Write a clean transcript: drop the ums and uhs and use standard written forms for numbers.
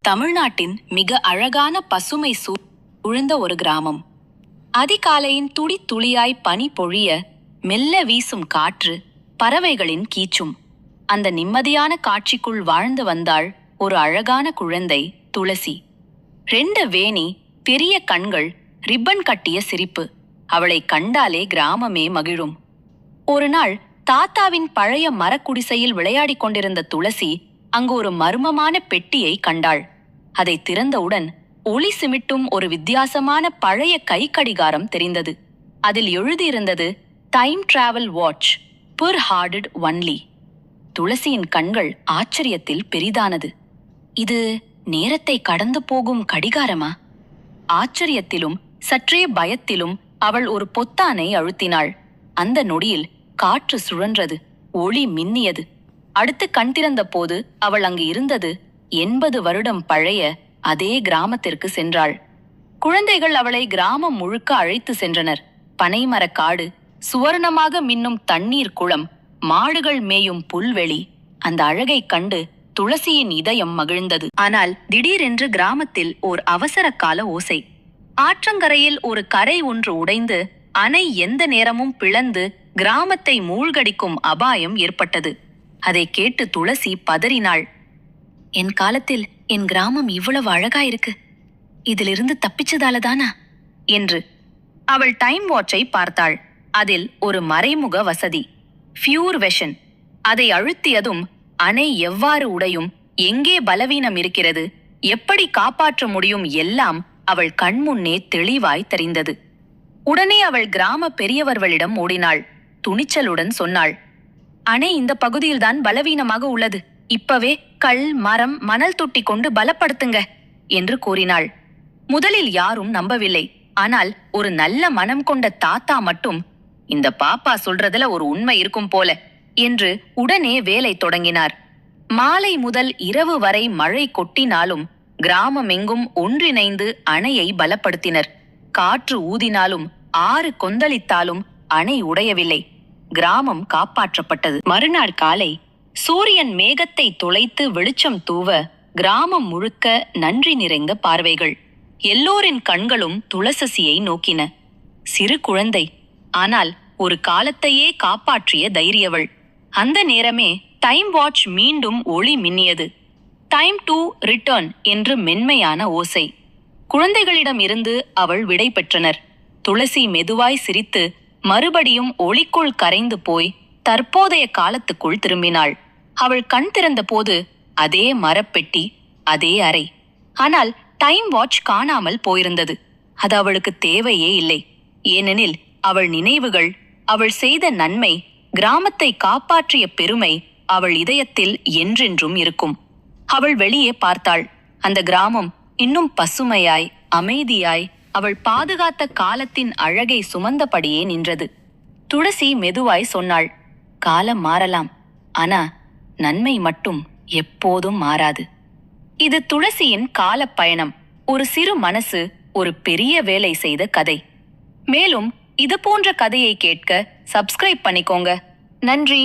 தமிழ்நாட்டின் மிக அழகான பசுமை சூழ்ந்த ஒரு கிராமம். அதிகாலையின் துளி துளியாய் பனி பொழிய, மெல்ல வீசும் காற்று, பறவைகளின் கீச்சும். அந்த நிம்மதியான காட்சிக்குள் வாழ்ந்து வந்தாள் ஒரு அழகான குழந்தை, துளசி. 2 வேணி, பெரிய கண்கள், ரிப்பன் கட்டிய சிரிப்பு. அவளை கண்டாலே கிராமமே மகிழும். ஒரு நாள் தாத்தாவின் பழைய மரக்குடிசையில் விளையாடிக் கொண்டிருந்த துளசி அங்கு ஒரு மர்மமான பெட்டியை கண்டாள். அதை திறந்தவுடன் ஒளி சிமிட்டும் ஒரு வித்தியாசமான பழைய கைக்கடிகாரம் தெரிந்தது. அதில் எழுதியிருந்தது, time travel watch, pure hearted only. துளசியின் கண்கள் ஆச்சரியத்தில் பெரிதானது. இது நேரத்தை கடந்து போகும் கடிகாரமா? ஆச்சரியத்திலும் சற்றே பயத்திலும் அவள் ஒரு பொத்தானை அழுத்தினாள். அந்த நொடியில் காற்று சுழன்றது, ஒளி மின்னியது. அடுத்து கண் திறந்த போது அவள் அங்கு இருந்தது 80 வருடம் பழைய அதே கிராமத்திற்கு சென்றாள். குழந்தைகள் அவளை கிராமம் முழுக்க அழைத்து சென்றனர். பனைமரக்காடு, சுவர்ணமாக மின்னும் தண்ணீர் குளம், மாடுகள் மேயும் புல்வெளி. அந்த அழகை கண்டு துளசியின் இதயம் மகிழ்ந்தது. ஆனால் திடீரென்று கிராமத்தில் ஓர் அவசர கால ஓசை. ஆற்றங்கரையில் ஒரு கரை ஒன்று உடைந்து அணை எந்த நேரமும் பிளந்து கிராமத்தை மூழ்கடிக்கும் அபாயம் ஏற்பட்டது. அதை கேட்டு துளசி பதறினாள். என் காலத்தில் என் கிராமம் இவ்வளவு அழகாயிருக்கு, இதிலிருந்து தப்பிச்சதாலதானா என்று. அவள் டைம் வாட்சை பார்த்தாள். அதில் ஒரு மறைமுக வசதி, ஃபியூர் வெஷன். அதை அழுத்தியதும் அணை எவ்வாறு உடையும், எங்கே பலவீனம் இருக்கிறது, எப்படி காப்பாற்ற முடியும் எல்லாம் அவள் கண்முன்னே தெளிவாய் தெரிந்தது. உடனே அவள் கிராம பெரியவர்களிடம் ஓடினாள். துணிச்சலுடன் சொன்னாள், அணை இந்த பகுதியில்தான் பலவீனமாக உள்ளது, இப்பவே கல், மரம், மணல் தொட்டி கொண்டு பலப்படுத்துங்க என்று கூறினாள். முதலில் யாரும் நம்பவில்லை. ஆனால் ஒரு நல்ல மனம் கொண்ட தாத்தா மட்டும், இந்த பாப்பா சொல்றதுல ஒரு உண்மை இருக்கும் போல என்று உடனே வேலை தொடங்கினார். மாலை முதல் இரவு வரை மழை கொட்டினாலும் கிராமமெங்கும் ஒன்றிணைந்து அணையை பலப்படுத்தினர். காற்று ஊதினாலும் ஆறு கொந்தளித்தாலும் அணை உடையவில்லை. கிராமம் காப்பாற்றப்பட்டது. மறுநாள் காலை சூரியன் மேகத்தை துளைத்து வெளிச்சம் தூவ கிராமம் முழுக்க நன்றி நிறைந்த பார்வைகள். எல்லோரின் கண்களும் துளசியை நோக்கின. சிறு குழந்தை, ஆனால் ஒரு காலத்தையே காப்பாற்றிய தைரியவள். அந்த நேரமே டைம் வாட்ச் மீண்டும் ஒளி மின்னியது. டைம் டு ரிட்டர்ன் என்று மென்மையான ஓசை. குழந்தைகளிடம் இருந்து அவள் விடை பெற்றனர். துளசி மெதுவாய் சிரித்து மறுபடியும் ஒளிக்குள் கரைந்து போய் தற்போதைய காலத்துக்குள் திரும்பினாள். அவள் கண் திறந்த போது அதே மரப்பெட்டி, அதே அறை. ஆனால் டைம் வாட்ச் காணாமல் போயிருந்தது. அது அவளுக்கு தேவையே இல்லை. ஏனெனில் அவள் நினைவுகள், அவள் செய்த நன்மை, கிராமத்தை காப்பாற்றிய பெருமை அவள் இதயத்தில் என்றென்றும் இருக்கும். அவள் வெளியே பார்த்தாள். அந்த கிராமம் இன்னும் பசுமையாய், அமைதியாய், அவள் பாதுகாத்த காலத்தின் அழகை சுமந்தபடியே நின்றது. துளசி மெதுவாய் சொன்னாள், காலம் மாறலாம், ஆனா நன்மை மட்டும் எப்போதும் மாறாது. இது துளசியின் காலப் பயணம். ஒரு சிறு மனசு ஒரு பெரிய வேலை செய்த கதை. மேலும் இது போன்ற கதையை கேட்க சப்ஸ்கிரைப் பண்ணிக்கோங்க. நன்றி.